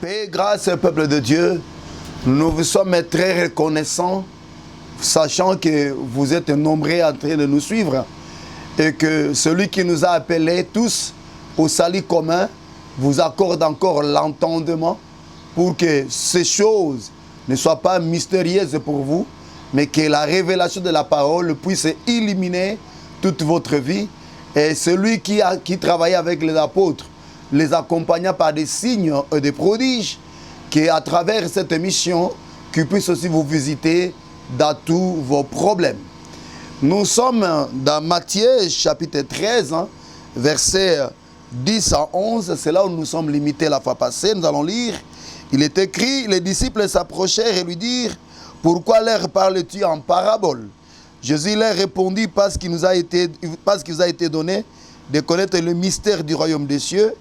Paix, grâce, peuple de Dieu, nous vous sommes très reconnaissants, sachant que vous êtes nombreux en train de nous suivre et que celui qui nous a appelés tous au salut commun vous accorde encore l'entendement pour que ces choses ne soient pas mystérieuses pour vous, mais que la révélation de la parole puisse illuminer toute votre vie. Et celui qui travaillait avec les apôtres, les accompagnant par des signes et des prodiges, qu'à travers cette mission, qu'ils puissent aussi vous visiter dans tous vos problèmes. Nous sommes dans Matthieu chapitre 13, versets 10 à 11. C'est là où nous sommes limités la fois passée. Nous allons lire. Il est écrit, les disciples s'approchèrent et lui dirent, « Pourquoi leur parles-tu en parabole ?» Jésus leur répondit, parce qu'il vous a été donné de connaître le mystère du royaume des cieux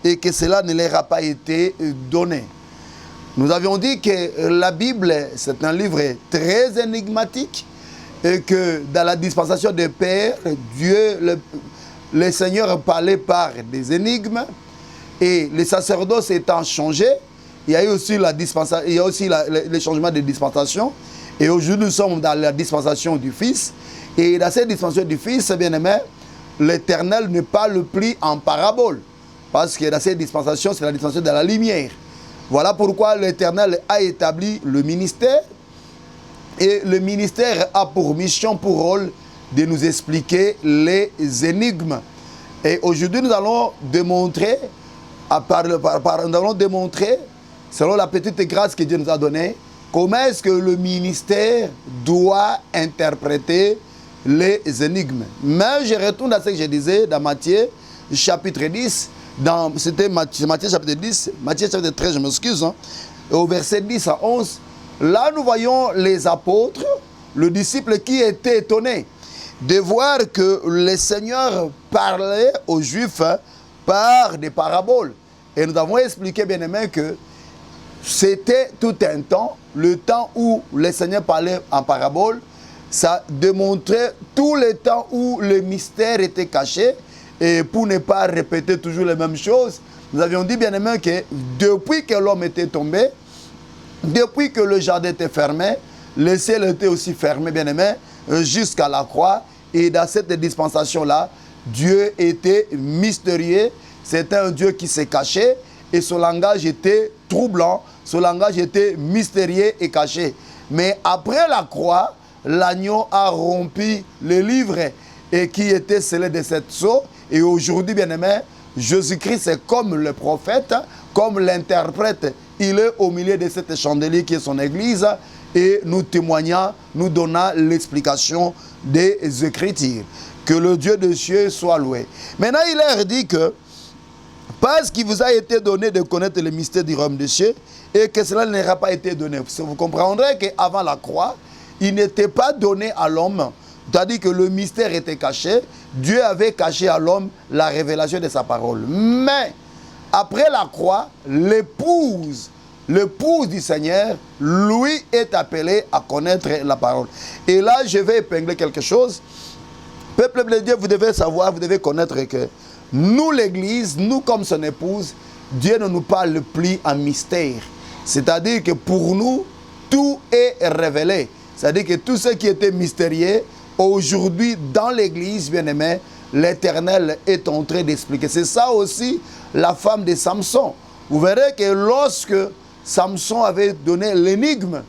et que cela ne leur a pas été donné. Nous avions dit que la Bible, c'est un livre très énigmatique et que dans la dispensation des pères, Dieu, le Seigneur parlait par des énigmes et les sacerdoces étant changés, il y a eu aussi le changement de dispensation. Et aujourd'hui, nous sommes dans la dispensation du Fils. Et dans cette dispensation du Fils, bien aimé, l'Éternel ne parle plus en parabole. Parce que dans cette dispensation, c'est la dispensation de la lumière. Voilà pourquoi l'Éternel a établi le ministère. Et le ministère a pour mission, pour rôle, de nous expliquer les énigmes. Et aujourd'hui, nous allons démontrer, selon la petite grâce que Dieu nous a donnée, comment est-ce que le ministère doit interpréter les énigmes. Mais je retourne à ce que je disais dans Matthieu chapitre 10, c'était Matthieu chapitre 10, Matthieu chapitre 13, je m'excuse, au verset 10 à 11, là nous voyons les apôtres, le disciple qui était étonné de voir que le Seigneur parlait aux Juifs par des paraboles. Et nous avons expliqué, bien aimé, que c'était tout un temps, le temps où le Seigneur parlait en parabole, ça démontrait tout le temps où le mystère était caché. Et pour ne pas répéter toujours les mêmes choses, nous avions dit, bien aimé, que depuis que l'homme était tombé, depuis que le jardin était fermé, le ciel était aussi fermé, bien aimé, jusqu'à la croix. Et dans cette dispensation-là, Dieu était mystérieux. C'était un Dieu qui s'est caché et son langage était troublant, son langage était mystérieux et caché. Mais après la croix, l'agneau a rompu le livre et qui était scellé de cette sceau. Et aujourd'hui, bien aimé, Jésus-Christ est comme le prophète, comme l'interprète. Il est au milieu de cette chandelier qui est son église et nous témoignons, nous donnons l'explication des Écritures. Que le Dieu des cieux soit loué. Maintenant, il leur dit que parce qu'il vous a été donné de connaître le mystère du royaume des cieux et que cela n'aura pas été donné. Vous comprendrez qu'avant la croix, il n'était pas donné à l'homme, c'est-à-dire que le mystère était caché. Dieu avait caché à l'homme la révélation de sa parole. Mais après la croix, l'épouse du Seigneur, lui, est appelé à connaître la parole. Et là, je vais épingler quelque chose. Peuple de Dieu, vous devez savoir, vous devez connaître que nous, l'Église, nous comme son épouse, Dieu ne nous parle plus en mystère. C'est-à-dire que pour nous, tout est révélé. C'est-à-dire que tout ce qui était mystérieux, aujourd'hui, dans l'Église, bien-aimé, l'Éternel est en train d'expliquer. C'est ça aussi la femme de Samson. Vous verrez que lorsque Samson avait donné l'énigme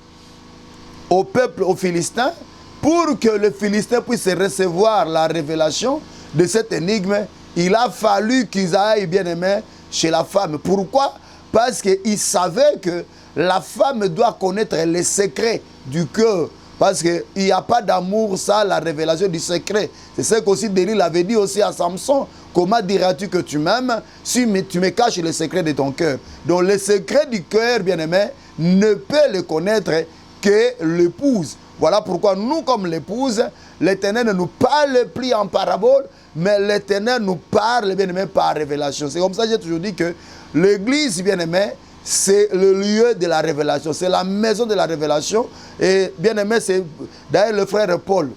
au peuple, aux Philistins, pour que le Philistin puisse recevoir la révélation de cette énigme, il a fallu qu'ils aillent, bien aimé, chez la femme. Pourquoi? Parce qu'ils savaient que la femme doit connaître les secrets du cœur. Parce qu'il n'y a pas d'amour sans la révélation du secret. C'est ce qu'aussi Delilah avait dit aussi à Samson. Comment diras-tu que tu m'aimes si tu me caches le secret de ton cœur? Donc le secret du cœur, bien aimé, ne peut le connaître que l'épouse. Voilà pourquoi nous, comme l'épouse, l'Éternel ne nous parle plus en parabole, mais l'Éternel nous parle, bien aimé, par révélation. C'est comme ça que j'ai toujours dit que l'Église, bien aimé, c'est le lieu de la révélation, c'est la maison de la révélation. Et bien aimé, c'est d'ailleurs le frère Paul,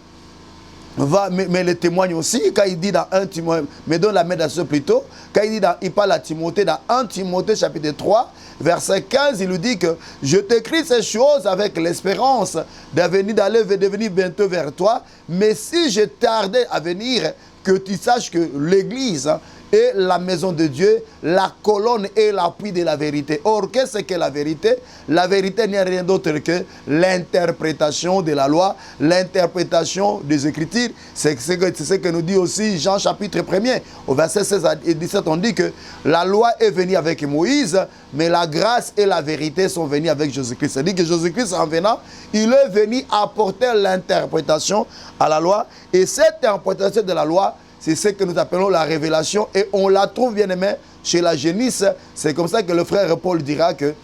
mais le témoigne aussi, quand il dit dans 1 Timothée, me donne la main dans ce plutôt, quand il parle à Timothée dans 1 Timothée chapitre 3, verset 15, il lui dit que je t'écris ces choses avec l'espérance d'aller devenir bientôt vers toi, mais si je tardais à venir, que tu saches que l'Église est la maison de Dieu, la colonne et l'appui de la vérité. Or, qu'est-ce que la vérité? La vérité n'est rien d'autre que l'interprétation de la loi, l'interprétation des Écritures. C'est ce que nous dit aussi Jean chapitre 1er. Au verset 16 et 17, on dit que la loi est venue avec Moïse, mais la grâce et la vérité sont venues avec Jésus-Christ. C'est-à-dire que Jésus-Christ, en venant, il est venu apporter l'interprétation à la loi. Et cette interprétation de la loi, c'est ce que nous appelons la révélation et on la trouve bien aimé chez la Genèse. C'est comme ça que le frère Paul dira que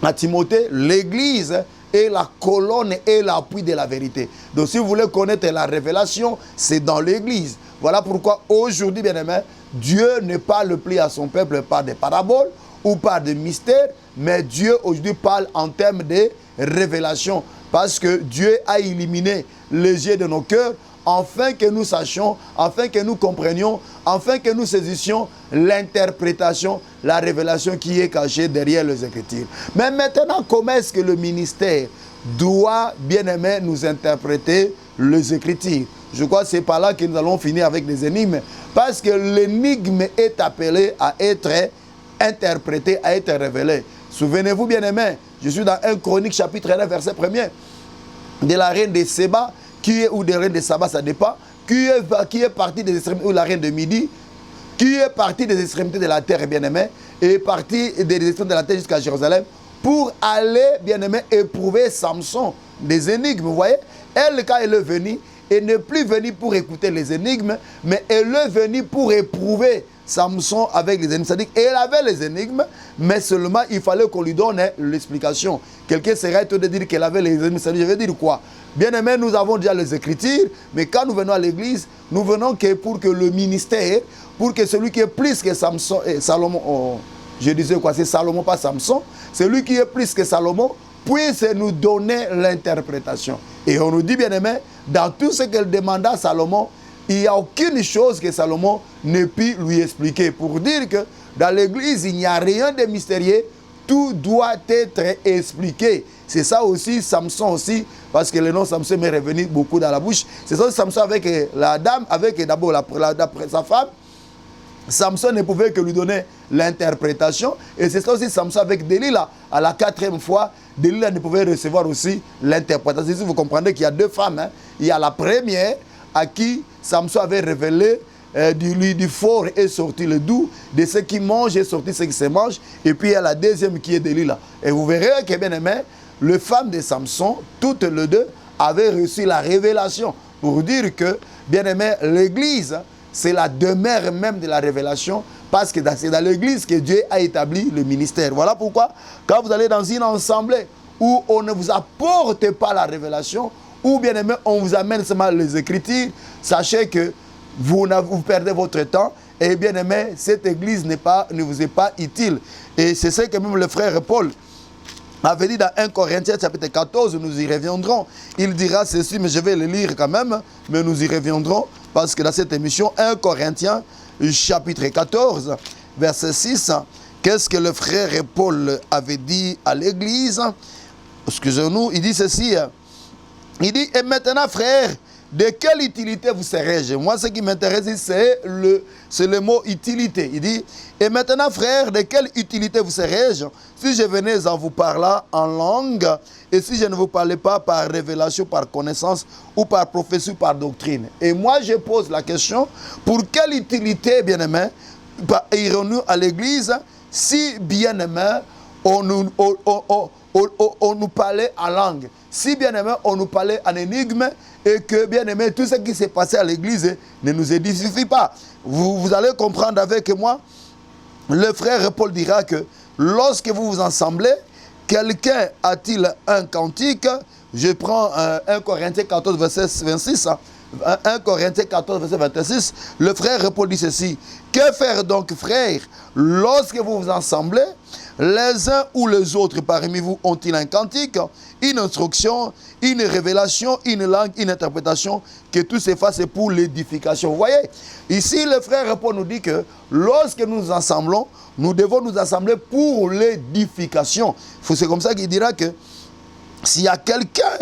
à Timothée, l'Église est la colonne et l'appui de la vérité. Donc si vous voulez connaître la révélation, c'est dans l'Église. Voilà pourquoi aujourd'hui, bien aimé, Dieu ne parle plus à son peuple par des paraboles ou par des mystères, mais Dieu aujourd'hui parle en termes de révélation parce que Dieu a illuminé les yeux de nos cœurs afin que nous sachions, afin que nous comprenions, afin que nous saisissions l'interprétation, la révélation qui est cachée derrière les Écritures. Mais maintenant, comment est-ce que le ministère doit, bien aimé, nous interpréter les Écritures? Je crois que c'est par là que nous allons finir avec des énigmes, parce que l'énigme est appelée à être interprétée, à être révélée. Souvenez-vous, bien aimé, je suis dans 1 Chronique chapitre 1, verset 1er, de la reine de Séba, ou des reines de Saba, ça dépend, qui est partie des extrémités, ou la reine de Midi, qui est partie des extrémités de la terre, bien-aimé, et partie des extrémités de la terre jusqu'à Jérusalem, pour aller, bien-aimé, éprouver Samson, des énigmes, vous voyez. Elle, quand elle est venue, elle n'est plus venue pour écouter les énigmes, mais elle est venue pour éprouver Samson avec les énigmes. C'est-à-dire qu'elle avait les énigmes, mais seulement il fallait qu'on lui donne l'explication. Quelqu'un serait de dire qu'elle avait les énigmes, c'est-à-dire, je veux dire quoi? Bien aimé, nous avons déjà les Écritures, mais quand nous venons à l'église, nous venons que pour que le ministère, pour que celui qui est plus que Samson, Salomon, je disais quoi, c'est Salomon, pas Samson, celui qui est plus que Salomon, puisse nous donner l'interprétation. Et on nous dit, bien aimé, dans tout ce qu'elle demanda à Salomon, il n'y a aucune chose que Salomon ne pu lui expliquer. Pour dire que dans l'église, il n'y a rien de mystérieux, tout doit être expliqué. C'est ça aussi, Samson aussi, parce que le nom Samson m'est revenu beaucoup dans la bouche. C'est ça aussi, Samson avec la dame, avec d'abord sa femme. Samson ne pouvait que lui donner l'interprétation. Et c'est ça aussi, Samson avec Delilah. À la 4e fois, Delilah ne pouvait recevoir aussi l'interprétation. Si vous comprenez qu'il y a deux femmes, hein. Il y a la première à qui Samson avait révélé du fort est sorti le doux, de ce qui mange est sorti ce qui se mange. Et puis il y a la deuxième qui est Delilah. Et vous verrez que, bien aimé, les femmes de Samson, toutes les deux, avaient reçu la révélation. Pour dire que, bien aimé, l'église, c'est la demeure même de la révélation, parce que c'est dans l'église que Dieu a établi le ministère. Voilà pourquoi, quand vous allez dans une assemblée où on ne vous apporte pas la révélation, ou bien aimé, on vous amène seulement les Écritures, sachez que vous perdez votre temps, et bien aimé, cette église ne vous est pas utile. Et c'est ce que même le frère Paul avait dit dans 1 Corinthiens chapitre 14, nous y reviendrons. Il dira ceci, mais je vais le lire quand même, mais nous y reviendrons, parce que dans cette émission, 1 Corinthiens chapitre 14, verset 6, qu'est-ce que le frère Paul avait dit à l'église? Excusez-nous, il dit ceci, il dit, et maintenant frère, de quelle utilité vous serais-je? Moi, ce qui m'intéresse, c'est le mot utilité. Il dit, et maintenant, frère, de quelle utilité vous serais-je si je venais en vous parlant en langue et si je ne vous parlais pas par révélation, par connaissance ou par prophétie ou par doctrine? Et moi, je pose la question, pour quelle utilité, bien-aimé, irons-nous à l'église si, bien-aimé, on nous parlait en langue? Si, bien aimé, on nous parlait en énigme et que, bien aimé, tout ce qui s'est passé à l'église ne nous édifie pas. Vous allez comprendre avec moi, le frère Paul dira que lorsque vous vous assemblez, quelqu'un a-t-il un cantique? Je prends 1 Corinthiens 14, verset 26. 1 Corinthiens 14, verset 26, le frère Paul dit ceci. Que faire donc, frères, lorsque vous vous assemblez? Les uns ou les autres parmi vous ont-ils un cantique, une instruction, une révélation, une langue, une interprétation, que tout se fasse pour l'édification. Vous voyez, ici le frère Paul nous dit que lorsque nous nous assemblons, nous devons nous assembler pour l'édification. C'est comme ça qu'il dira que s'il y a quelqu'un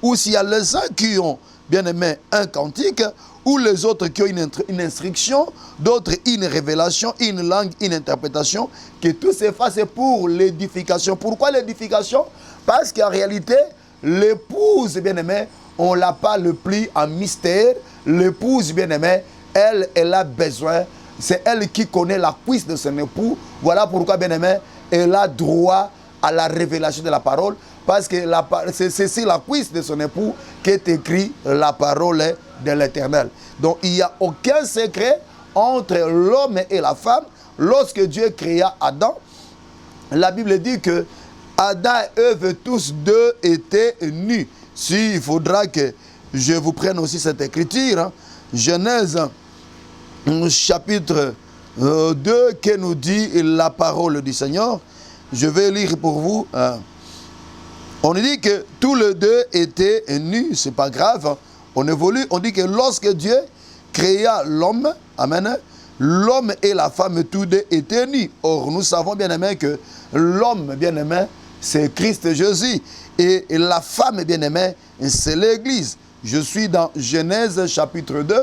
ou s'il y a les uns qui ont, bien aimé, un cantique, ou les autres qui ont une instruction, d'autres une révélation, une langue, une interprétation, que tout se fasse pour l'édification. Pourquoi l'édification? Parce qu'en réalité, l'épouse, bien aimé, on ne l'a pas le pli en mystère. L'épouse, bien aimé, elle a besoin, c'est elle qui connaît la cuisse de son époux. Voilà pourquoi, bien aimé, elle a droit à la révélation de la parole. Parce que c'est sur la cuisse de son époux qu'est écrit la parole de l'Éternel. Donc il n'y a aucun secret entre l'homme et la femme. Lorsque Dieu créa Adam, la Bible dit que Adam et Ève, tous deux, étaient nus. Si, il faudra que je vous prenne aussi cette écriture. Hein. Genèse chapitre 2, qui nous dit la parole du Seigneur. Je vais lire pour vous. On dit que tous les deux étaient nus, c'est pas grave. Hein. On évolue, on dit que lorsque Dieu créa l'homme, amen, l'homme et la femme tous deux étaient nus. Or, nous savons bien aimé que l'homme, bien aimé, c'est Christ Jésus. Et la femme, bien aimée, c'est l'Église. Je suis dans Genèse chapitre 2,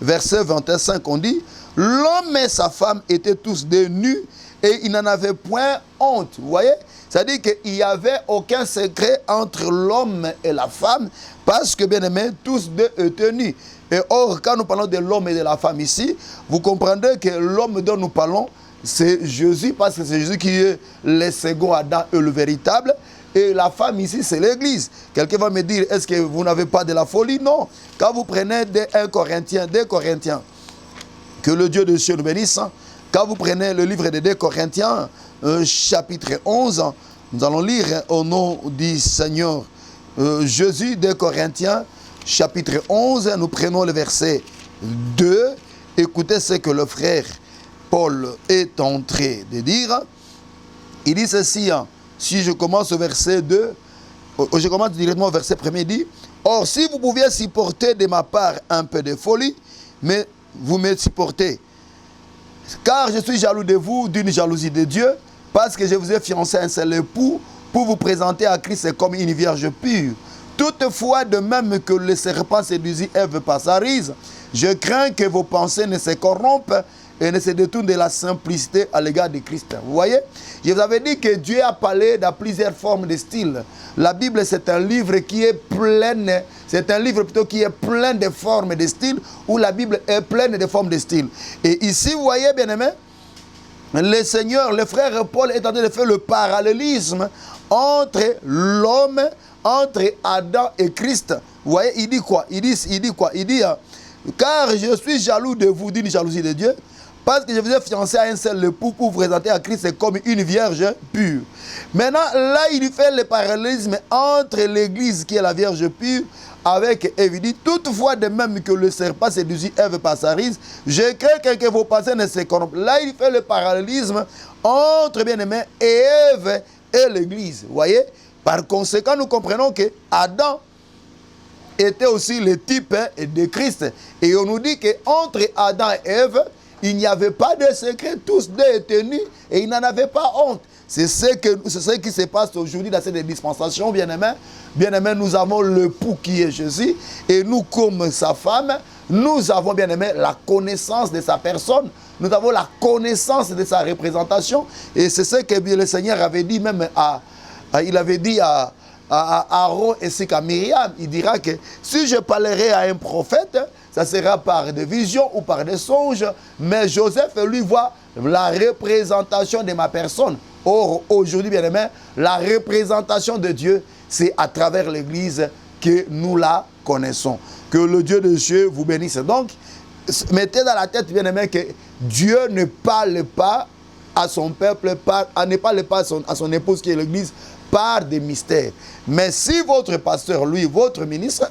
verset 25, on dit, l'homme et sa femme étaient tous deux nus et ils n'en avaient point honte. Vous voyez? C'est-à-dire qu'il n'y avait aucun secret entre l'homme et la femme, parce que, bien aimé, tous deux étaient nus. Et or, quand nous parlons de l'homme et de la femme ici, vous comprendrez que l'homme dont nous parlons, c'est Jésus, parce que c'est Jésus qui est le second Adam et le véritable. Et la femme ici, c'est l'Église. Quelqu'un va me dire, est-ce que vous n'avez pas de la folie? Non. Quand vous prenez 2 Corinthiens, que le Dieu de cieux nous bénisse, quand vous prenez le livre de 2 Corinthiens, chapitre 11, nous allons lire au nom du Seigneur Jésus, 2 Corinthiens, chapitre 11, nous prenons le verset 2. Écoutez ce que le frère Paul est en train de dire. Il dit ceci, si je commence au verset 2, je commence directement au verset 1, il dit, « Or, si vous pouviez supporter de ma part un peu de folie, mais vous me supportez, car je suis jaloux de vous d'une jalousie de Dieu, parce que je vous ai fiancé un seul époux pour vous présenter à Christ comme une vierge pure. Toutefois, de même que le serpent séduisit Ève par sa ruse, je crains que vos pensées ne se corrompent et ne se détournent de la simplicité à l'égard de Christ. » Vous voyez? Je vous avais dit que Dieu a parlé dans plusieurs formes de style. La Bible, c'est un livre qui est plein, c'est un livre plutôt qui est plein de formes de style, où la Bible est pleine de formes de style. Et ici, vous voyez, bien aimé, le Seigneur, le frère Paul est en train de faire le parallélisme entre l'homme, entre Adam et Christ. Vous voyez, il dit quoi? Il dit quoi? Il dit, car je suis jaloux de vous d'une jalousie de Dieu, parce que je vous ai fiancé à un seul époux pour vous présenter à Christ comme une vierge pure. Maintenant, là, il fait le parallélisme entre l'Église qui est la vierge pure avec Ève. Il dit, toutefois, de même que le serpent séduisit Ève par sa ruse, je crains que vos pensées ne se corrompent. Là, il fait le parallélisme entre, bien-aimé, Ève et l'Église. Vous voyez? Par conséquent, nous comprenons que Adam était aussi le type de Christ. Et on nous dit qu'entre Adam et Ève, il n'y avait pas de secret, tous deux étaient nus et ils n'en avaient pas honte. C'est ce qui se passe aujourd'hui dans cette dispensation, bien-aimés. Bien-aimés, nous avons l'époux qui est Jésus et nous, comme sa femme, nous avons, bien-aimé, la connaissance de sa personne. Nous avons la connaissance de sa représentation. Et c'est ce que le Seigneur avait dit même il avait dit à Aaron ainsi qu'à Myriam. Il dira que si je parlerai à un prophète, ça sera par des visions ou par des songes, mais Joseph, lui, voit la représentation de ma personne. Or, aujourd'hui, bien aimé, la représentation de Dieu, c'est à travers l'Église que nous la connaissons. Que le Dieu de Dieu vous bénisse. Donc, mettez dans la tête, bien aimé, que Dieu ne parle pas à son peuple, ne parle pas à son épouse qui est l'Église, par des mystères. Mais si votre pasteur, lui, votre ministre,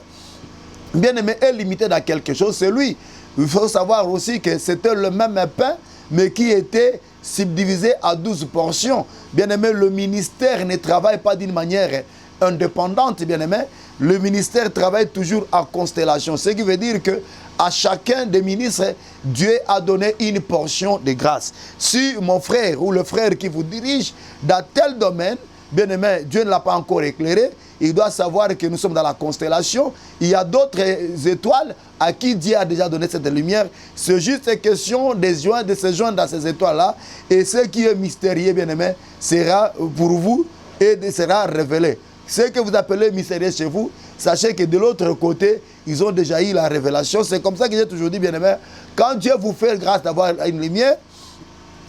bien aimé, est limité dans quelque chose, c'est lui. Il faut savoir aussi que c'était le même pain, mais qui était subdivisé à 12 portions. Bien aimé, le ministère ne travaille pas d'une manière indépendante, bien aimé. Le ministère travaille toujours en constellation. Ce qui veut dire que à chacun des ministres, Dieu a donné une portion de grâce. Si mon frère ou le frère qui vous dirige dans tel domaine, bien aimé, Dieu ne l'a pas encore éclairé, il doit savoir que nous sommes dans la constellation. Il y a d'autres étoiles à qui Dieu a déjà donné cette lumière. C'est juste une question de se joindre dans ces étoiles-là. Et ce qui est mystérieux, bien aimé, sera pour vous et sera révélé. Ce que vous appelez mystérieux chez vous, sachez que de l'autre côté, ils ont déjà eu la révélation. C'est comme ça que j'ai toujours dit, bien aimé, quand Dieu vous fait grâce d'avoir une lumière,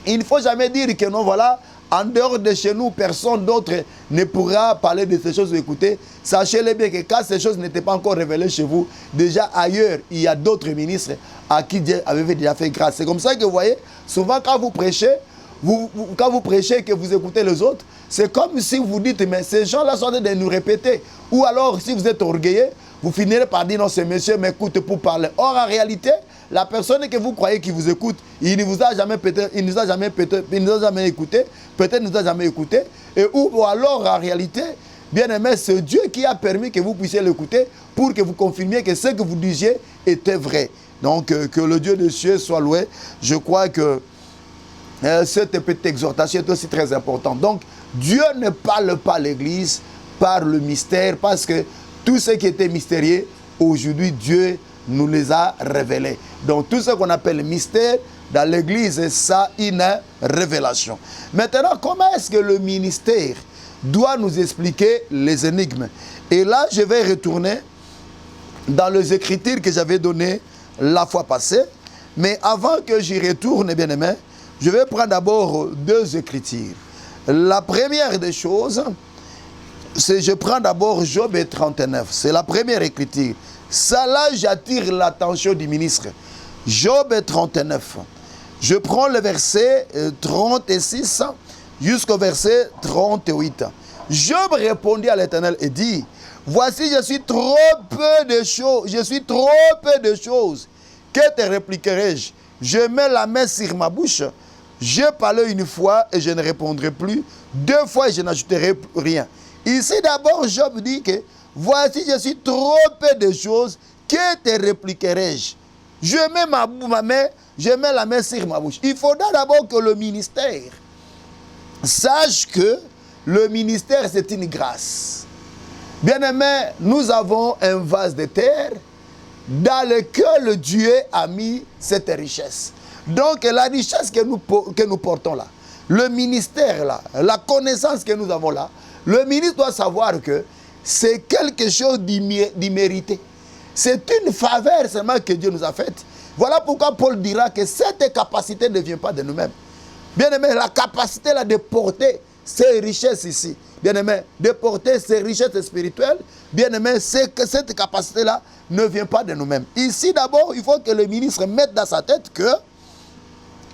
il ne faut jamais dire que non, voilà, en dehors de chez nous, personne d'autre ne pourra parler de ces choses ou écouter. Sachez-le bien que quand ces choses n'étaient pas encore révélées chez vous, déjà ailleurs, il y a d'autres ministres à qui Dieu avait déjà fait grâce. C'est comme ça que vous voyez, souvent quand vous prêchez, quand vous prêchez que vous écoutez les autres, c'est comme si vous dites, mais ces gens-là sont en train de nous répéter. Ou alors, si vous êtes orgueilleux, vous finirez par dire, non, ce monsieur m'écoute pour parler. Or, en réalité, la personne que vous croyez qui vous écoute, il ne vous a jamais écouté, peut-être ne vous a jamais écouté, ou alors en réalité, bien aimé, c'est Dieu qui a permis que vous puissiez l'écouter pour que vous confirmiez que ce que vous disiez était vrai. Donc, que le Dieu des cieux soit loué. Je crois que cette petite exhortation est aussi très importante. Donc, Dieu ne parle pas à l'Église par le mystère, parce que tout ce qui était mystérieux, aujourd'hui, Dieu nous les a révélés. Donc tout ce qu'on appelle mystère dans l'Église, ça a une révélation. Maintenant, comment est-ce que le ministère doit nous expliquer les énigmes? Et là, je vais retourner dans les Écritures que j'avais données la fois passée. Mais avant que j'y retourne, bien aimé, je vais prendre d'abord deux Écritures. La première des choses, c'est je prends d'abord Job 39. C'est la première Écriture. Ça là, j'attire l'attention du ministre. Job 39. Je prends le verset 36 jusqu'au verset 38. Job répondit à l'Éternel et dit, voici, je suis trop peu de choses. Je suis trop peu de choses. Que te répliquerai-je? Je mets la main sur ma bouche. Je parlerai une fois et je ne répondrai plus. Deux fois et je n'ajouterai rien. Ici d'abord, Job dit que voici, je suis trop peu de choses, que te répliquerai-je? Je mets ma main, je mets la main sur ma bouche. Il faudra d'abord que le ministère sache que le ministère, c'est une grâce. Bien-aimé, nous avons un vase de terre dans lequel Dieu a mis cette richesse. Donc la richesse que nous portons là, le ministère là, la connaissance que nous avons là, le ministre doit savoir que c'est quelque chose d'immérité. C'est une faveur seulement que Dieu nous a faite. Voilà pourquoi Paul dira que cette capacité ne vient pas de nous-mêmes. Bien aimé, la capacité là de porter ces richesses ici, bien aimé, de porter ces richesses spirituelles, bien aimé, c'est que cette capacité là ne vient pas de nous-mêmes. Ici d'abord, il faut que le ministre mette dans sa tête que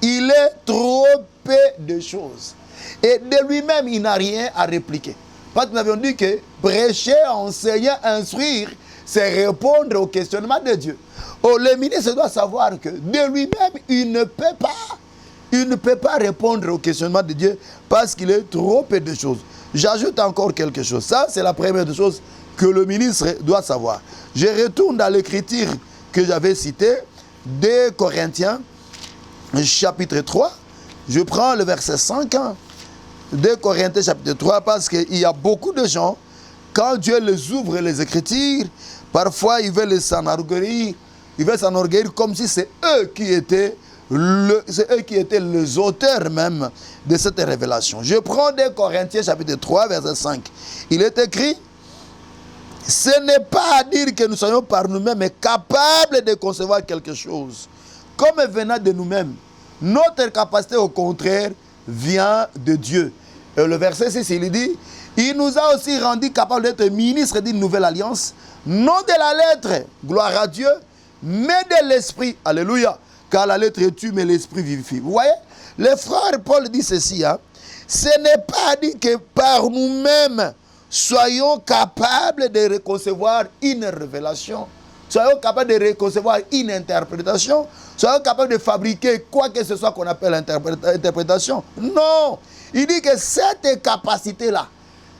il est trop peu de choses. Et de lui-même, il n'a rien à répliquer. Parce que nous avions dit que prêcher, enseigner, instruire, c'est répondre au questionnement de Dieu. Oh, le ministre doit savoir que de lui-même, il ne peut pas répondre au questionnement de Dieu parce qu'il est trop peu de choses. J'ajoute encore quelque chose. Ça, c'est la première des choses que le ministre doit savoir. Je retourne dans l'écriture que j'avais citée, 2 Corinthiens, chapitre 3. Je prends le verset 5. 2 Corinthiens chapitre 3, parce qu'il y a beaucoup de gens, quand Dieu les ouvre les Écritures, parfois ils veulent s'enorgueillir, comme si c'est eux qui étaient les auteurs même de cette révélation. Je prends 2 Corinthiens chapitre 3, verset 5. Il est écrit, ce n'est pas à dire que nous soyons par nous-mêmes capables de concevoir quelque chose, comme venant de nous-mêmes. Notre capacité, au contraire, vient de Dieu. Et le verset 6, il dit, il nous a aussi rendu capables d'être ministres d'une nouvelle alliance, non de la lettre, gloire à Dieu, mais de l'esprit. Alléluia. Car la lettre tue, mais l'esprit vivifie. Vous voyez, le frère Paul dit ceci, ce n'est pas dit que par nous-mêmes soyons capables de recevoir une révélation. soyons capables de recevoir une interprétation, soyons capables de fabriquer quoi que ce soit qu'on appelle interprétation. Non, il dit que cette capacité-là,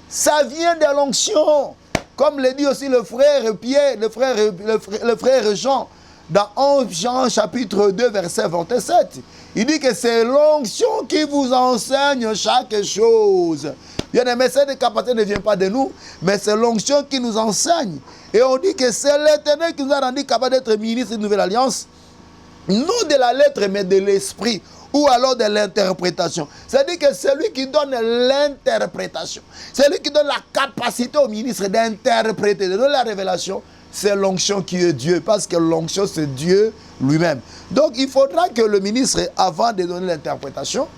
ça vient de l'onction. Comme le dit aussi le frère Pierre, le frère Jean, dans 11 Jean chapitre 2, verset 27. Il dit que c'est l'onction qui vous enseigne chaque chose. Bien aimé, cette capacité ne vient pas de nous, mais c'est l'onction qui nous enseigne. Et on dit que c'est l'Éternel qui nous a rendu capable d'être ministre de Nouvelle Alliance, non de la lettre, mais de l'esprit, ou alors de l'interprétation. C'est-à-dire que c'est lui qui donne l'interprétation. C'est lui qui donne la capacité au ministre d'interpréter, de donner la révélation. C'est l'onction qui est Dieu, parce que l'onction, c'est Dieu lui-même. Donc, il faudra que le ministre, avant de donner l'interprétation,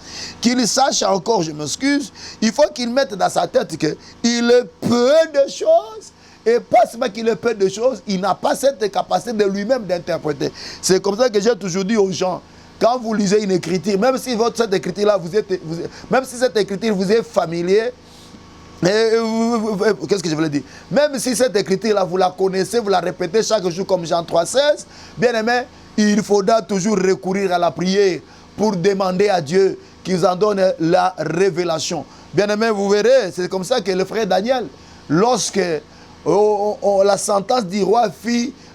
qu'il sache encore, je m'excuse, il faut qu'il mette dans sa tête qu'il est peu de choses, et pas seulement qu'il est peu de choses, il n'a pas cette capacité de lui-même d'interpréter. C'est comme ça que j'ai toujours dit aux gens, quand vous lisez une écriture, même si cette écriture-là, même si cette écriture vous est familier, qu'est-ce que je voulais dire? Même si cette écriture-là, vous la connaissez, vous la répétez chaque jour comme Jean 3,16, bien aimé, il faudra toujours recourir à la prière pour demander à Dieu qu'il en donne la révélation. Bien aimé, vous verrez, c'est comme ça que le frère Daniel, lorsque la sentence du roi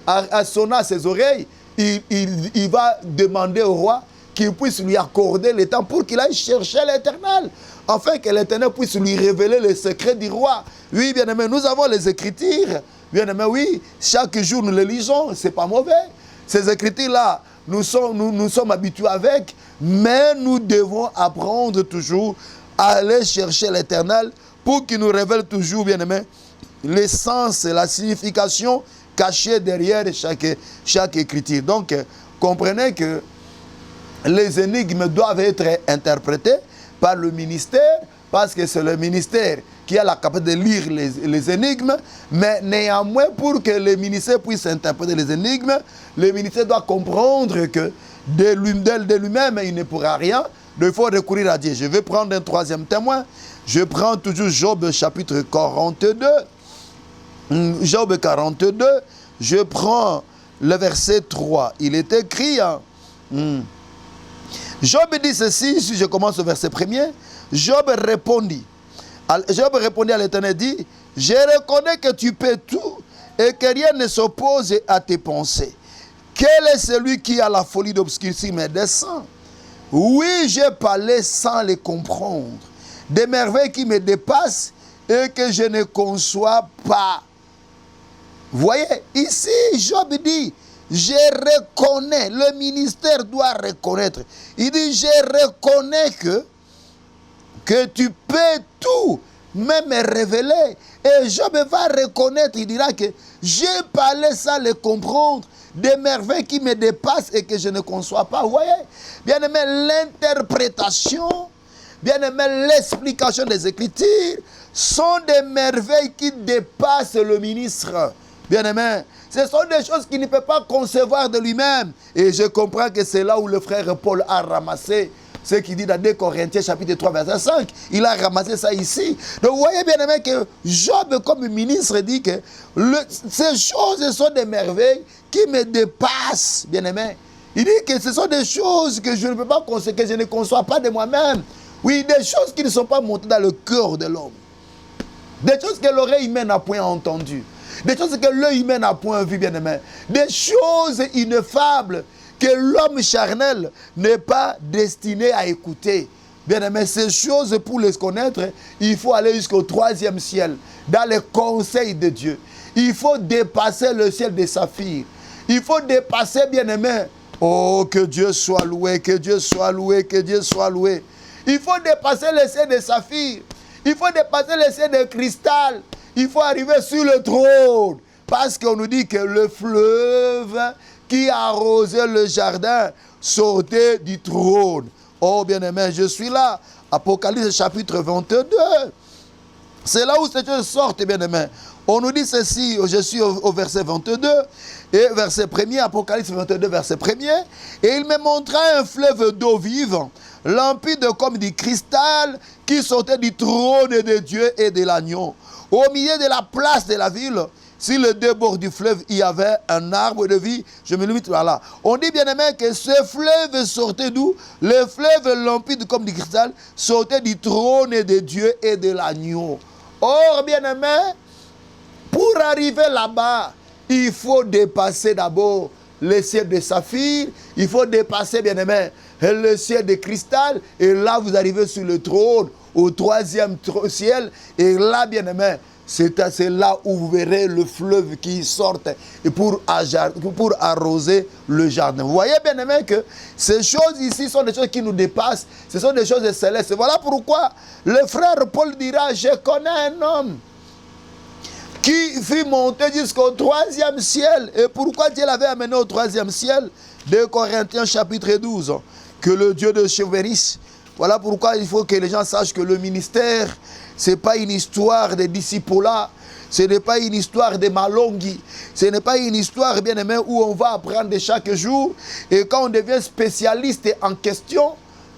a sonné à ses oreilles, il va demander au roi qu'il puisse lui accorder le temps pour qu'il aille chercher l'Éternel, afin que l'Éternel puisse lui révéler les secrets du roi. Oui, bien aimé, nous avons les Écritures. Bien aimé, oui, chaque jour nous les lisons, c'est pas mauvais. Ces Écritures-là, nous sommes habitués avec, mais nous devons apprendre toujours à aller chercher l'Éternel pour qu'il nous révèle toujours, bien aimé, l'essence et la signification cachée derrière chaque écriture. Donc, comprenez que les énigmes doivent être interprétées par le ministère, parce que c'est le ministère qui a la capacité de lire les énigmes, mais néanmoins, pour que le ministère puisse interpréter les énigmes, le ministère doit comprendre que de lui-même, il ne pourra rien, donc il faut recourir à Dieu. Je vais prendre un troisième témoin. Je prends toujours Job chapitre 42. Job 42, je prends le verset 3. Il est écrit, Job dit ceci, si je commence au verset 1er, Job répondit à l'Éternel, dit, je reconnais que tu peux tout et que rien ne s'oppose à tes pensées. Quel est celui qui a la folie d'obscurcir mes desseins? Oui, j'ai parlé sans les comprendre, des merveilles qui me dépassent et que je ne conçois pas. Vous voyez, ici, Job dit, je reconnais, le ministère doit reconnaître. Il dit, je reconnais que tu peux tout, même révéler. Et Job va reconnaître, il dira que j'ai parlé sans le comprendre, des merveilles qui me dépassent et que je ne conçois pas. Vous voyez, bien aimé, l'interprétation, bien aimé, l'explication des Écritures sont des merveilles qui dépassent le ministre. Bien aimé, ce sont des choses qu'il ne peut pas concevoir de lui-même. Et je comprends que c'est là où le frère Paul a ramassé ce qu'il dit dans 2 Corinthiens chapitre 3 verset 5. Il a ramassé ça ici. Donc vous voyez bien aimé que Job comme ministre dit que ces choses sont des merveilles qui me dépassent. Bien aimé, il dit que ce sont des choses que je ne peux pas concevoir, que je ne conçois pas de moi-même. Oui, des choses qui ne sont pas montées dans le cœur de l'homme. Des choses que l'oreille humaine n'a point entendues. Des choses que l'œil humain n'a point vu, bien aimé. Des choses ineffables que l'homme charnel n'est pas destiné à écouter. Bien aimé, ces choses, pour les connaître, il faut aller jusqu'au 3e ciel, dans les conseils de Dieu. Il faut dépasser le ciel des saphirs. Il faut dépasser, bien aimé. Oh, que Dieu soit loué, que Dieu soit loué, que Dieu soit loué. Il faut dépasser le ciel des saphirs. Il faut dépasser le ciel de cristal. Il faut arriver sur le trône. Parce qu'on nous dit que le fleuve qui arrosait le jardin sortait du trône. Oh bien-aimé, je suis là. Apocalypse chapitre 22. C'est là où ces choses sortent, bien-aimé. On nous dit ceci, je suis au verset 22, et verset 1er, Apocalypse 22, verset 1er. Et il me montra un fleuve d'eau vive, limpide comme du cristal, qui sortait du trône de Dieu et de l'agneau. Au milieu de la place de la ville, sur les deux bords du fleuve, il y avait un arbre de vie. Je me limite là. On dit bien aimé que ce fleuve sortait d'où? Le fleuve limpide comme du cristal sortait du trône de Dieu et de l'agneau. Or, bien aimé, pour arriver là-bas, il faut dépasser d'abord le ciel de saphir, il faut dépasser, bien aimé, le ciel de cristal, et là vous arrivez sur le trône, au troisième ciel, et là, bien aimé, c'est là où vous verrez le fleuve qui sort pour arroser le jardin. Vous voyez, bien aimé, que ces choses ici sont des choses qui nous dépassent, ce sont des choses célestes. Voilà pourquoi le frère Paul dira, je connais un homme qui fut monté jusqu'au troisième ciel. Et pourquoi Dieu l'avait amené au troisième ciel? 2 Corinthiens chapitre 12. Que le Dieu de Dieu bénisse. Voilà pourquoi il faut que les gens sachent que le ministère, ce n'est pas une histoire de disciples-là. Ce n'est pas une histoire de malonghi. Ce n'est pas une histoire, bien aimé, où on va apprendre chaque jour. Et quand on devient spécialiste en question,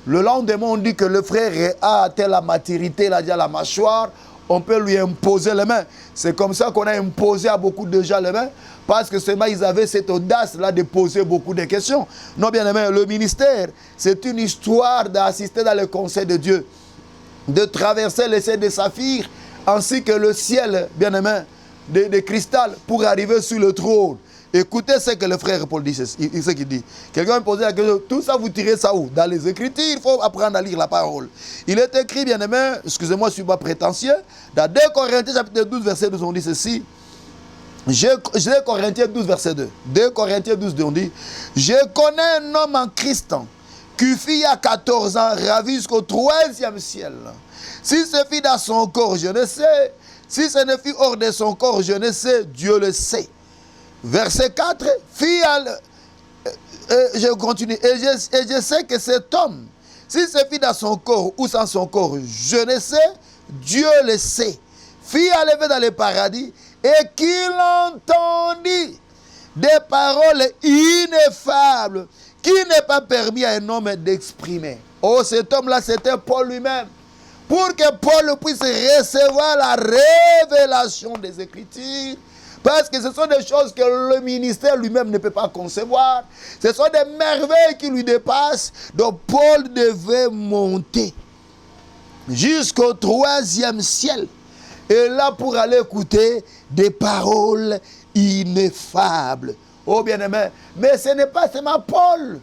le lendemain, on dit que le frère a atteint la maturité, il a déjà la mâchoire. On peut lui imposer les mains. C'est comme ça qu'on a imposé à beaucoup de gens les mains, parce que seulement ils avaient cette audace-là de poser beaucoup de questions. Non, bien aimé, le ministère, c'est une histoire d'assister dans le conseil de Dieu, de traverser le ciel de saphir, ainsi que le ciel, bien aimé, de cristal, pour arriver sur le trône. Écoutez ce que le frère Paul dit, ce qu'il dit. Quelqu'un me posait la question, tout ça vous tirez ça où? Dans les Écritures, il faut apprendre à lire la parole. Il est écrit, bien aimé, excusez-moi, je ne suis pas prétentieux, dans 2 Corinthiens chapitre 12, verset 12, on dit ceci. 2 Corinthiens 12, verset 2. 2 Corinthiens 12, on dit, je connais un homme en Christ qui fut il y a 14 ans ravi jusqu'au troisième ciel. Si ce fut dans son corps, je ne sais. Si ce ne fut hors de son corps, je ne sais. Dieu le sait. Verset 4, je continue, et je sais que cet homme, si c'est fit dans son corps ou sans son corps, je ne sais, Dieu le sait, fut enlevé dans le paradis, et qu'il entendit des paroles ineffables, qui n'est pas permis à un homme d'exprimer. Oh, cet homme-là, c'était Paul lui-même. Pour que Paul puisse recevoir la révélation des Écritures, parce que ce sont des choses que le ministère lui-même ne peut pas concevoir. Ce sont des merveilles qui lui dépassent. Donc Paul devait monter jusqu'au troisième ciel. Et là pour aller écouter des paroles ineffables. Oh bien-aimé, mais ce n'est pas seulement Paul.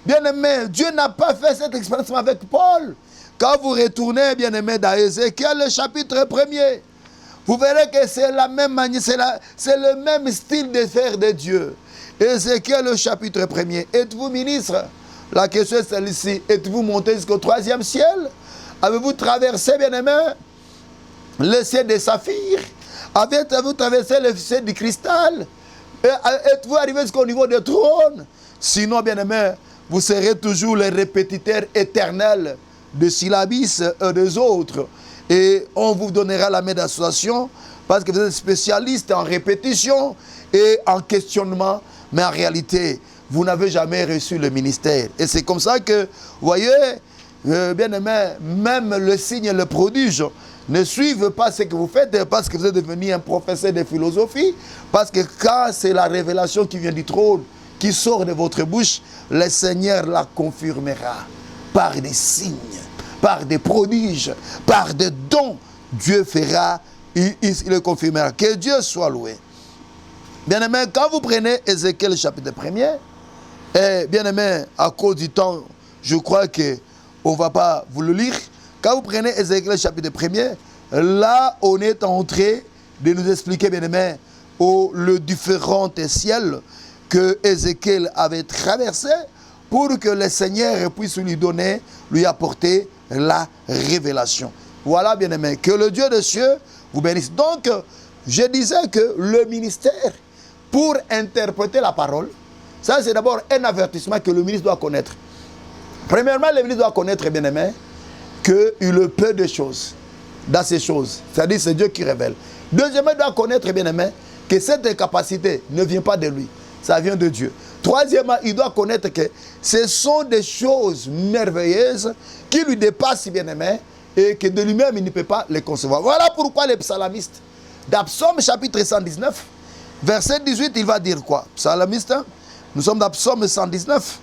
Bien-aimé, Dieu n'a pas fait cette expérience avec Paul. Quand vous retournez, bien-aimé, dans Ézéchiel, le chapitre 1er, vous verrez que c'est la même manière, c'est le même style de faire de Dieu. Ézéchiel, le chapitre 1er. Êtes-vous ministre? La question est celle-ci. Êtes-vous monté jusqu'au troisième ciel? Avez-vous traversé, bien-aimé, le ciel des saphirs? Avez-vous traversé le ciel du cristal? Êtes-vous arrivé jusqu'au niveau du trône? Sinon, bien-aimé, vous serez toujours les répétiteurs éternels de syllabis des autres. Et on vous donnera la main d'association parce que vous êtes spécialiste en répétition et en questionnement. Mais en réalité, vous n'avez jamais reçu le ministère. Et c'est comme ça que, vous voyez, bien aimé, même le signe et le prodige ne suivent pas ce que vous faites parce que vous êtes devenu un professeur de philosophie. Parce que quand c'est la révélation qui vient du trône, qui sort de votre bouche, le Seigneur la confirmera par des signes, par des prodiges, par des dons. Dieu fera, il le confirmera. Que Dieu soit loué. Bien-aimé, quand vous prenez Ézéchiel chapitre 1er, et bien-aimé, à cause du temps, je crois qu'on ne va pas vous le lire. Quand vous prenez Ézéchiel chapitre 1er, là, on est en train de nous expliquer, bien-aimé, les différents ciels que Ézéchiel avait traversé pour que le Seigneur puisse lui apporter la révélation. Voilà, bien-aimé, que le Dieu des cieux vous bénisse. Donc, je disais que le ministère, pour interpréter la parole, ça c'est d'abord un avertissement que le ministre doit connaître. Premièrement, le ministre doit connaître, bien-aimé, qu'il peut de choses dans ces choses. C'est-à-dire c'est Dieu qui révèle. Deuxièmement, il doit connaître, bien-aimé, que cette capacité ne vient pas de lui. Ça vient de Dieu. Troisièmement, il doit connaître que ce sont des choses merveilleuses qui lui dépassent, bien-aimé, et que de lui-même, il ne peut pas les concevoir. Voilà pourquoi les psalmistes, Dans Psaume chapitre 119, verset 18, il va dire quoi? Psalmiste, hein? Nous sommes dans Psaume 119,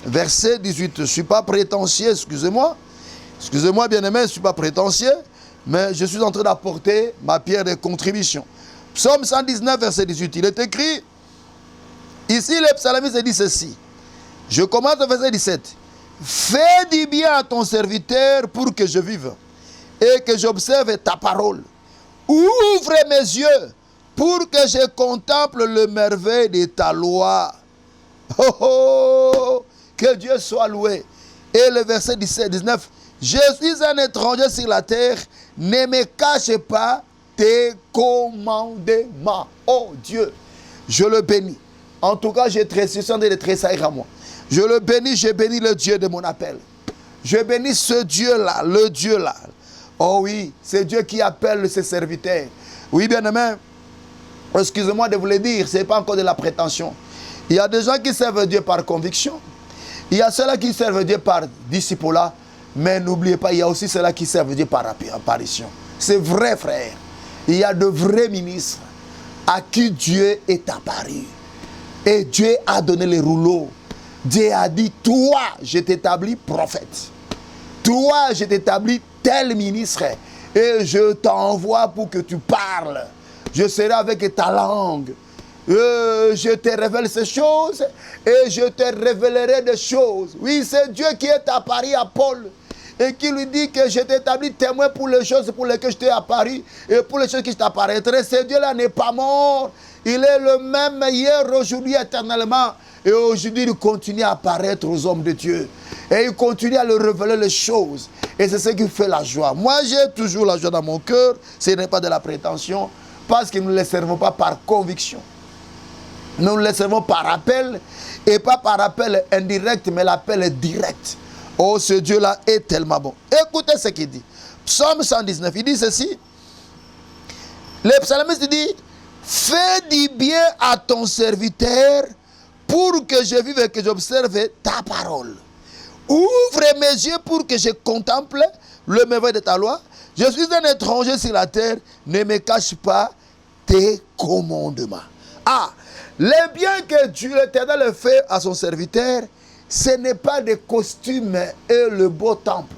verset 18. Je ne suis pas prétentieux, excusez-moi. Excusez-moi, bien-aimé, je ne suis pas prétentieux, mais je suis en train d'apporter ma pierre de contribution. Psaume 119, verset 18, il est écrit, ici le psalmiste dit ceci. Je commence au verset 17. Fais du bien à ton serviteur pour que je vive et que j'observe ta parole. Ouvre mes yeux pour que je contemple le merveille de ta loi. Oh, oh, que Dieu soit loué. Et le verset 17, 19. Je suis un étranger sur la terre, ne me cache pas tes commandements. Oh Dieu, je le bénis. En tout cas, j'ai très souvent de tressaillir à moi. Je le bénis, je bénis le Dieu de mon appel. Je bénis ce Dieu-là, le Dieu-là. Oh oui, c'est Dieu qui appelle ses serviteurs. Oui, bien-aimé, excusez-moi de vous le dire, ce n'est pas encore de la prétention. Il y a des gens qui servent Dieu par conviction. Il y a ceux-là qui servent Dieu par disciple-là. Mais n'oubliez pas, il y a aussi ceux-là qui servent Dieu par apparition. C'est vrai, frère. Il y a de vrais ministres à qui Dieu est apparu. Et Dieu a donné les rouleaux. Dieu a dit, toi, je t'établis prophète. Toi, je t'établis tel ministre. Et je t'envoie pour que tu parles. Je serai avec ta langue. Je te révèle ces choses. Et je te révélerai des choses. Oui, c'est Dieu qui est apparu à Paul. Et qui lui dit que je t'établis témoin pour les choses pour lesquelles je t'ai apparu. Et pour les choses qui t'apparaîtraient. Ce Dieu-là n'est pas mort. Il est le même hier, aujourd'hui, éternellement. Et aujourd'hui, il continue à apparaître aux hommes de Dieu. Et il continue à leur révéler les choses. Et c'est ce qui fait la joie. Moi, j'ai toujours la joie dans mon cœur. Ce n'est pas de la prétention. Parce que nous ne les servons pas par conviction. Nous les servons par appel. Et pas par appel indirect, mais l'appel direct. Oh, ce Dieu-là est tellement bon. Écoutez ce qu'il dit. Psaume 119, il dit ceci. Le psalmiste dit, fais du bien à ton serviteur pour que je vive et que j'observe ta parole. Ouvre mes yeux pour que je contemple le merveille de ta loi. Je suis un étranger sur la terre, ne me cache pas tes commandements. Ah, le bien que Dieu l'Éternel fait à son serviteur, ce n'est pas des costumes et le beau temple.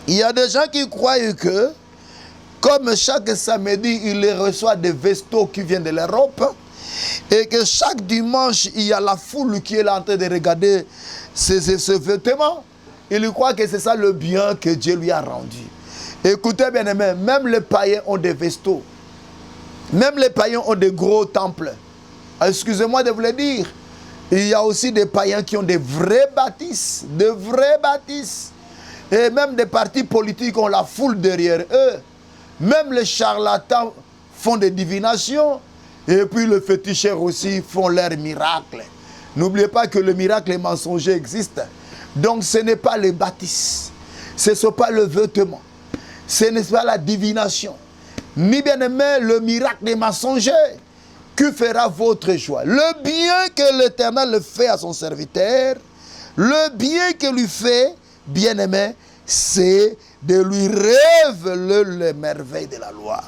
Il y a des gens qui croient que, comme chaque samedi, il les reçoit des vestos qui viennent de l'Europe, et que chaque dimanche, il y a la foule qui est là en train de regarder ces vêtements. Il croit que c'est ça le bien que Dieu lui a rendu. Écoutez bien aimé, même les païens ont des vestos. Même les païens ont des gros temples. Excusez-moi de vous le dire. Il y a aussi des païens qui ont des vraies bâtisses. De vraies bâtisses. Et même des partis politiques ont la foule derrière eux. Même les charlatans font des divinations. Et puis les féticheurs aussi font leurs miracles. N'oubliez pas que le miracle mensonger existe. Donc ce n'est pas les bâtisses. Ce n'est pas le vêtement. Ce n'est pas la divination. Ni bien aimé le miracle mensonger. Que fera votre joie? Le bien que l'Éternel fait à son serviteur, le bien que lui fait, bien aimé, c'est de lui révéler les merveilles de la loi.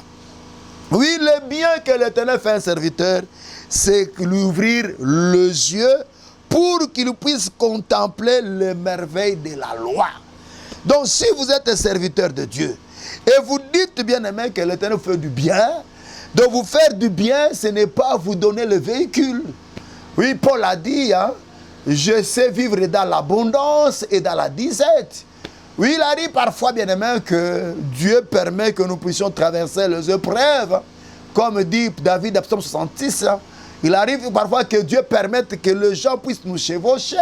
Oui, le bien que l'Éternel fait à un serviteur, c'est lui ouvrir les yeux pour qu'il puisse contempler les merveilles de la loi. Donc, si vous êtes un serviteur de Dieu, et vous dites, bien aimé, que l'Éternel fait du bien, de vous faire du bien, ce n'est pas vous donner le véhicule. Oui, Paul a dit, hein, je sais vivre dans l'abondance et dans la disette. Oui, il arrive parfois, bien aimé, que Dieu permet que nous puissions traverser les épreuves. Comme dit David, dans Psaume 66, hein, il arrive parfois que Dieu permette que les gens puissent nous chevaucher.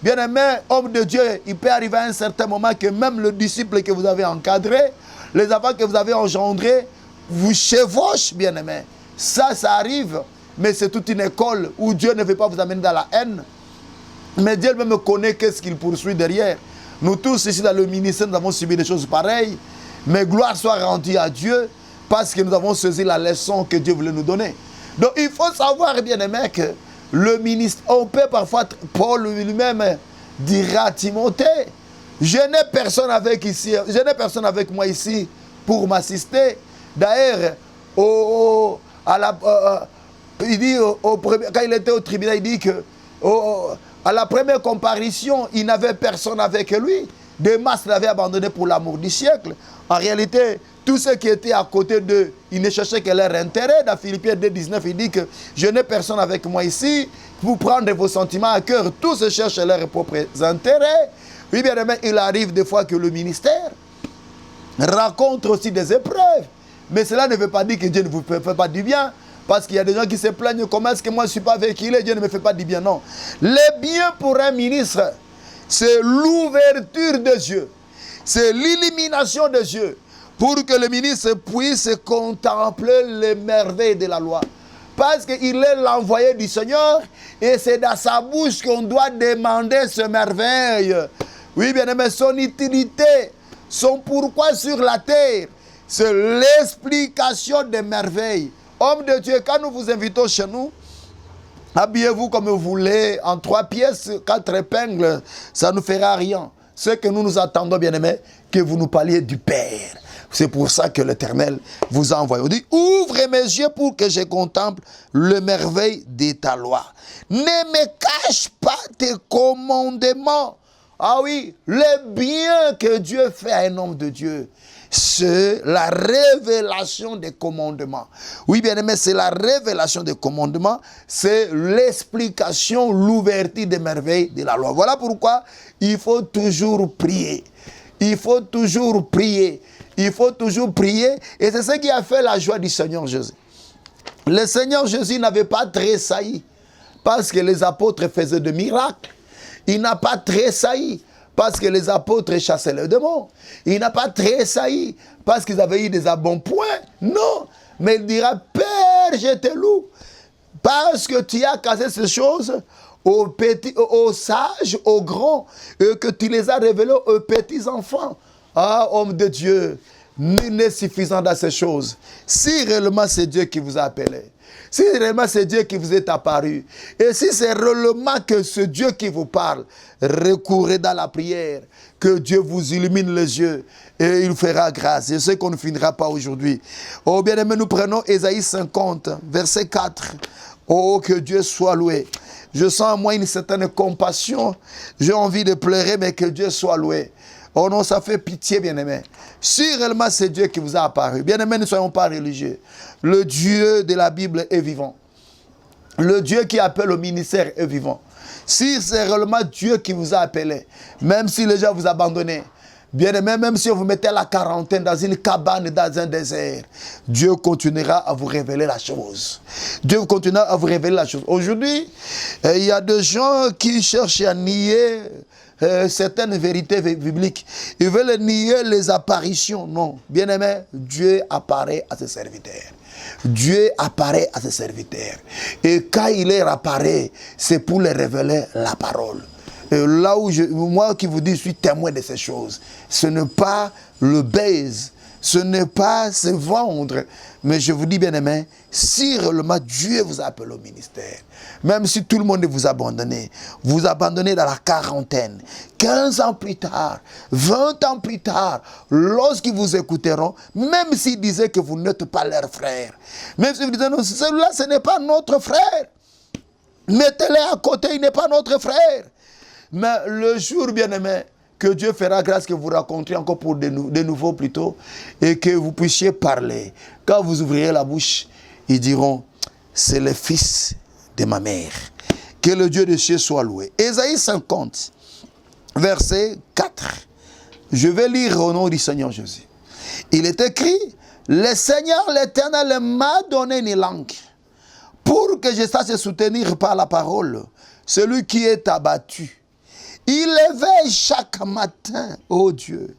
Bien aimé, homme de Dieu, il peut arriver à un certain moment que même le disciple que vous avez encadré, les enfants que vous avez engendrés, vous chevauche, bien aimé. Ça arrive, mais c'est toute une école où Dieu ne veut pas vous amener dans la haine. Mais Dieu même connaît qu'est-ce qu'il poursuit derrière. Nous tous ici dans le ministère, nous avons subi des choses pareilles. Mais gloire soit rendue à Dieu parce que nous avons saisi la leçon que Dieu voulait nous donner. Donc il faut savoir, bien aimé, que le ministère, on peut parfois, Paul lui-même dira à Timothée, je n'ai personne avec moi ici pour m'assister. D'ailleurs, il dit quand il était au tribunal, il dit que à la première comparution, il n'avait personne avec lui. Démas l'avait abandonné pour l'amour du siècle. En réalité, tous ceux qui étaient à côté d'eux, ils ne cherchaient que leur intérêt. Dans Philippiens 2,19, il dit que je n'ai personne avec moi ici pour prendre vos sentiments à cœur. Tous se cherchent leurs propres intérêts. Oui, bien aimé, il arrive des fois que le ministère rencontre aussi des épreuves. Mais cela ne veut pas dire que Dieu ne vous fait pas du bien. Parce qu'il y a des gens qui se plaignent, comment est-ce que moi je ne suis pas véhiculé, Dieu ne me fait pas du bien. Non. Le bien pour un ministre, c'est l'ouverture des yeux. C'est l'illumination des yeux. Pour que le ministre puisse contempler les merveilles de la loi. Parce qu'il est l'envoyé du Seigneur et c'est dans sa bouche qu'on doit demander ce merveille. Oui, bien aimé, son utilité, son pourquoi sur la terre, c'est l'explication des merveilles. Homme de Dieu, quand nous vous invitons chez nous, habillez-vous comme vous voulez, en 3 pièces, 4 épingles, ça ne nous fera rien. Ce que nous attendons, bien aimé, que vous nous parliez du Père. C'est pour ça que l'Éternel vous a envoyé. On dit, ouvre mes yeux pour que je contemple le merveille de ta loi. Ne me cache pas tes commandements. Ah oui, le bien que Dieu fait à un homme de Dieu, c'est la révélation des commandements. Oui, bien aimé, c'est la révélation des commandements, c'est l'explication, l'ouverture des merveilles de la loi. Voilà pourquoi il faut toujours prier. Il faut toujours prier. Il faut toujours prier. Et c'est ce qui a fait la joie du Seigneur Jésus. Le Seigneur Jésus n'avait pas tressailli parce que les apôtres faisaient des miracles. Il n'a pas tressailli parce que les apôtres chassaient les démons. Il n'a pas tressailli parce qu'ils avaient eu des embonpoints. Non. Mais il dira, Père, je te loue. Parce que tu as cassé ces choses aux petits, aux sages, aux grands, et que tu les as révélés aux petits enfants. Ah, homme de Dieu, nul n'est suffisant dans ces choses. Si réellement c'est Dieu qui vous a appelé, si réellement c'est Dieu qui vous est apparu, et si c'est réellement que c'est Dieu qui vous parle, recourez dans la prière, que Dieu vous illumine les yeux, et il fera grâce. Je sais qu'on ne finira pas aujourd'hui. Oh bien-aimé, nous prenons Ésaïe 50, verset 4. Oh, que Dieu soit loué. Je sens en moi une certaine compassion. J'ai envie de pleurer, mais que Dieu soit loué. Oh non, ça fait pitié, bien-aimé. Si réellement c'est Dieu qui vous a apparu, bien-aimé, ne soyons pas religieux. Le Dieu de la Bible est vivant. Le Dieu qui appelle au ministère est vivant. Si c'est réellement Dieu qui vous a appelé, même si les gens vous abandonnent, bien-aimé, même si vous mettez la quarantaine dans une cabane, dans un désert, Dieu continuera à vous révéler la chose. Dieu continuera à vous révéler la chose. Aujourd'hui, il y a des gens qui cherchent à nier certaines vérités bibliques. Ils veulent nier les apparitions. Non, bien-aimé, Dieu apparaît à ses serviteurs. Dieu apparaît à ses serviteurs. Et quand il leur apparaît, c'est pour leur révéler la parole. Et là où moi qui vous dis, je suis témoin de ces choses. Ce n'est pas le baise, ce n'est pas se vendre. Mais je vous dis, bien aimé, si réellement Dieu vous appelle au ministère, même si tout le monde vous abandonne dans la quarantaine, 15 ans plus tard, 20 ans plus tard, lorsqu'ils vous écouteront, même s'ils disaient que vous n'êtes pas leur frère, même si vous disaient, non, celui-là, ce n'est pas notre frère, mettez-le à côté, il n'est pas notre frère. Mais le jour, bien-aimé, que Dieu fera grâce que vous rencontriez encore pour de nouveau plutôt, et que vous puissiez parler. Quand vous ouvrirez la bouche, ils diront, c'est le fils de ma mère. Que le Dieu de cieux soit loué. Ésaïe 50, verset 4. Je vais lire au nom du Seigneur Jésus. Il est écrit, le Seigneur l'Éternel m'a donné une langue pour que je sache soutenir par la parole celui qui est abattu. Il éveille chaque matin, oh Dieu.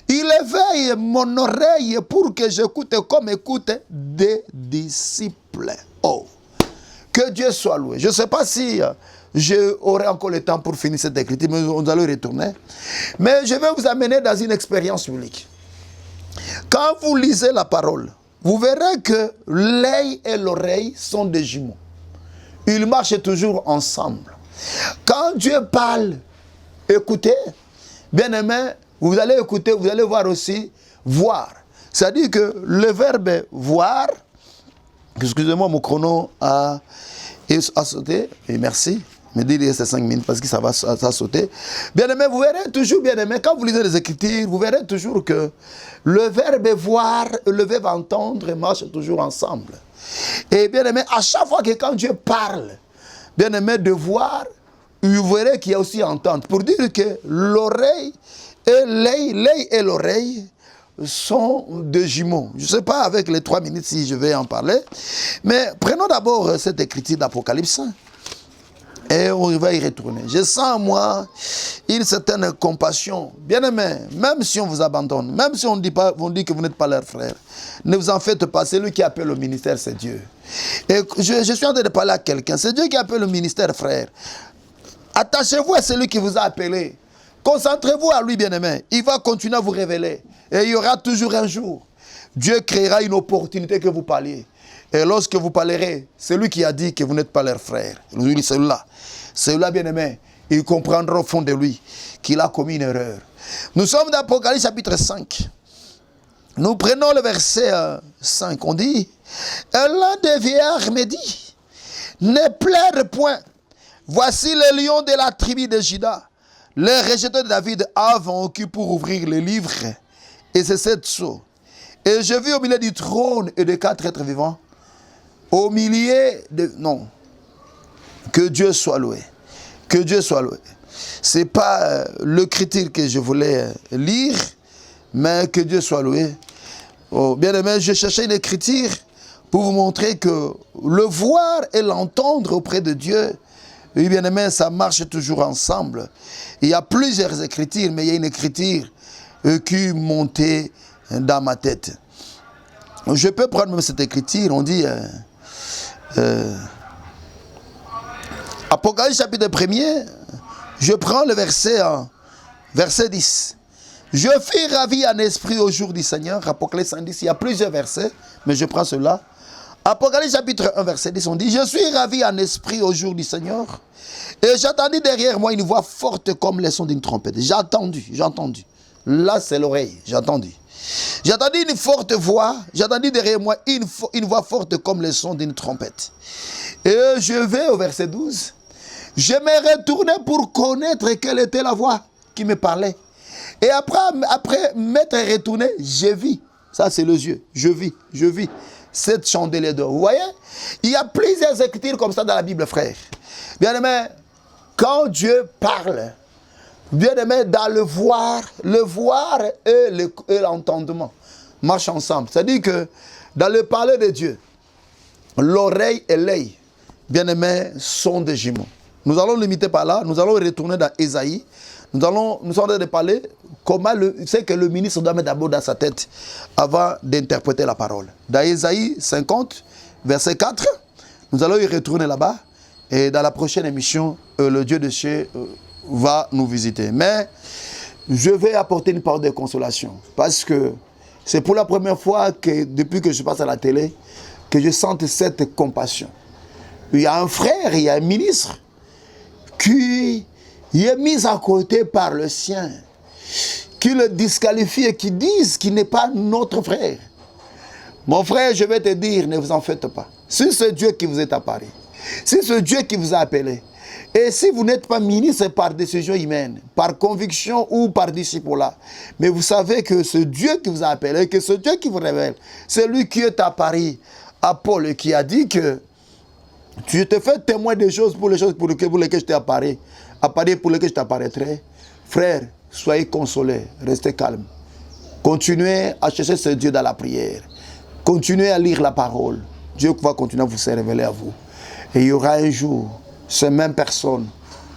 Il éveille mon oreille pour que j'écoute comme écoute des disciples. Oh, que Dieu soit loué. Je ne sais pas si j'aurai encore le temps pour finir cette écriture, mais nous allons retourner. Mais je vais vous amener dans une expérience unique. Quand vous lisez la parole, vous verrez que l'œil et l'oreille sont des jumeaux. Ils marchent toujours ensemble. Quand Dieu parle, écoutez, bien aimé, vous allez écouter, vous allez voir aussi, voir. C'est-à-dire que le verbe voir Excusez-moi, mon chrono a sauté. Et merci. Me dit il reste 5 minutes parce que ça va sauter. Bien aimé, vous verrez toujours, bien aimé, quand vous lisez les Écritures, vous verrez toujours que le verbe voir et le verbe entendre marchent toujours ensemble. Et bien aimé, à chaque fois que quand Dieu parle, bien aimé, de voir, vous verrez qu'il y a aussi entendre. Pour dire que l'oreille et l'œil et l'oreille sont deux jumeaux. Je ne sais pas avec les 3 minutes si je vais en parler. Mais prenons d'abord cette écriture d'Apocalypse. Et on va y retourner. Je sens en moi une certaine compassion. Bien aimé, même si on vous abandonne, même si on dit que vous n'êtes pas leur frère, ne vous en faites pas. Celui qui appelle le ministère, c'est Dieu. Et je suis en train de parler à quelqu'un. C'est Dieu qui appelle le ministère, frère. Attachez-vous à celui qui vous a appelé. Concentrez-vous à lui, bien aimé. Il va continuer à vous révéler. Et il y aura toujours un jour. Dieu créera une opportunité que vous parliez. Et lorsque vous parlerez, c'est lui qui a dit que vous n'êtes pas leur frère. Lui, celui-là, bien aimé, il comprendra au fond de lui qu'il a commis une erreur. Nous sommes dans Apocalypse chapitre 5. Nous prenons le verset 5. On dit, l'un des vieillards me dit, ne pleure point. Voici les lions de la tribu de Juda. Les rejeteurs de David a vaincu pour ouvrir les livres. Et c'est 7 sceaux. Et je vis au milieu du trône et de 4 êtres vivants. Au milieu de... Non. Que Dieu soit loué. Que Dieu soit loué. Ce n'est pas le critique que je voulais lire, mais que Dieu soit loué. Oh, bien aimé, je cherchais une écriture pour vous montrer que le voir et l'entendre auprès de Dieu, oui, bien aimé, ça marche toujours ensemble. Il y a plusieurs écritures, mais il y a une écriture qui montait dans ma tête. Je peux prendre même cette écriture, on dit... Apocalypse chapitre 1er, je prends le verset 10. Je fus ravi en esprit au jour du Seigneur. Apocalypse 110, il y a plusieurs versets, mais je prends cela. Apocalypse chapitre 1, verset 10, on dit, je suis ravi en esprit au jour du Seigneur. Et j'entendis derrière moi une voix forte comme le son d'une trompette. J'ai entendu. Là, c'est l'oreille, j'ai entendu. J'entendis une forte voix, j'entendis derrière moi une voix forte comme le son d'une trompette. Et je vais au verset 12. Je me retournais pour connaître quelle était la voix qui me parlait. Et après m'être retourné, j'ai vu. Ça, c'est les yeux. Je vis. Cette chandelier d'or. Vous voyez? Il y a plusieurs écritures comme ça dans la Bible, frère. Bien aimé, quand Dieu parle, bien aimé, dans le voir et l'entendement marchent ensemble. C'est-à-dire que dans le parler de Dieu, l'oreille et l'œil, bien aimé, sont des jumeaux. Nous allons limiter par là, nous allons retourner dans Ésaïe. Nous sommes en train de parler comment c'est que le ministre doit mettre d'abord dans sa tête avant d'interpréter la parole. Dans Ésaïe 50, verset 4, nous allons y retourner là-bas. Et dans la prochaine émission, le Dieu de cieux va nous visiter. Mais je vais apporter une parole de consolation. Parce que c'est pour la première fois que, depuis que je passe à la télé, que je sente cette compassion. Il y a un frère, il y a un ministre qui est mis à côté par le sien, qui le disqualifie et qui disent qu'il n'est pas notre frère. Mon frère, je vais te dire, ne vous en faites pas. Si c'est Dieu qui vous est apparu, si c'est Dieu qui vous a appelé, et si vous n'êtes pas ministre par décision humaine, par conviction ou par disciple-là, mais vous savez que c'est Dieu qui vous a appelé, que c'est Dieu qui vous révèle, c'est lui qui est apparu à Paul et qui a dit que tu te fais témoin des choses pour lesquelles je t'ai apparu, pour lesquelles je t'apparaîtrai. Frère, soyez consolés, restez calmes. Continuez à chercher ce Dieu dans la prière. Continuez à lire la parole. Dieu va continuer à vous se révéler à vous. Et il y aura un jour, ces mêmes personnes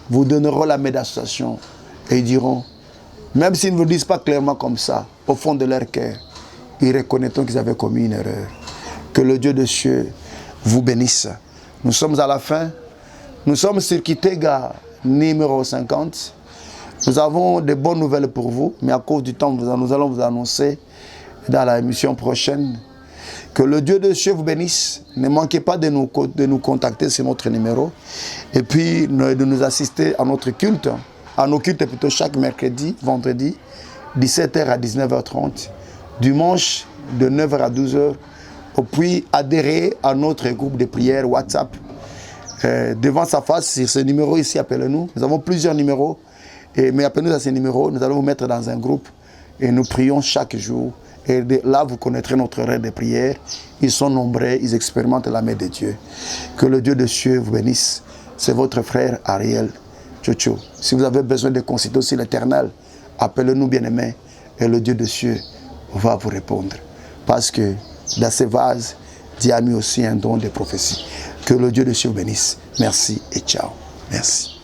vous donneront la main d'association et ils diront, même s'ils ne vous disent pas clairement comme ça, au fond de leur cœur, ils reconnaîtront qu'ils avaient commis une erreur. Que le Dieu de cieux vous bénisse. Nous sommes à la fin. Nous sommes sur Kitega numéro 50. Nous avons de bonnes nouvelles pour vous, mais à cause du temps, nous allons vous annoncer dans la émission prochaine. Que le Dieu de cieux vous bénisse. Ne manquez pas de nous contacter sur notre numéro. Et puis de nous assister à notre culte. À nos cultes plutôt chaque mercredi, vendredi, 17h à 19h30. Dimanche, de 9h à 12h. puis adhérer à notre groupe de prière WhatsApp. Devant sa face, sur ce numéro ici, appelez-nous. Nous avons plusieurs numéros, mais appelez-nous à ces numéros. Nous allons vous mettre dans un groupe et nous prions chaque jour. Et là, vous connaîtrez notre rêve de prière. Ils sont nombreux, ils expérimentent la main de Dieu. Que le Dieu de cieux vous bénisse. C'est votre frère Ariel Tchotcho. Si vous avez besoin de consulter aussi l'Éternel, appelez-nous bien-aimés et le Dieu de cieux va vous répondre. Parce que dans ces vases, Dieu a mis aussi un don de prophétie. Que le Dieu de cieux vous bénisse. Merci et ciao. Merci.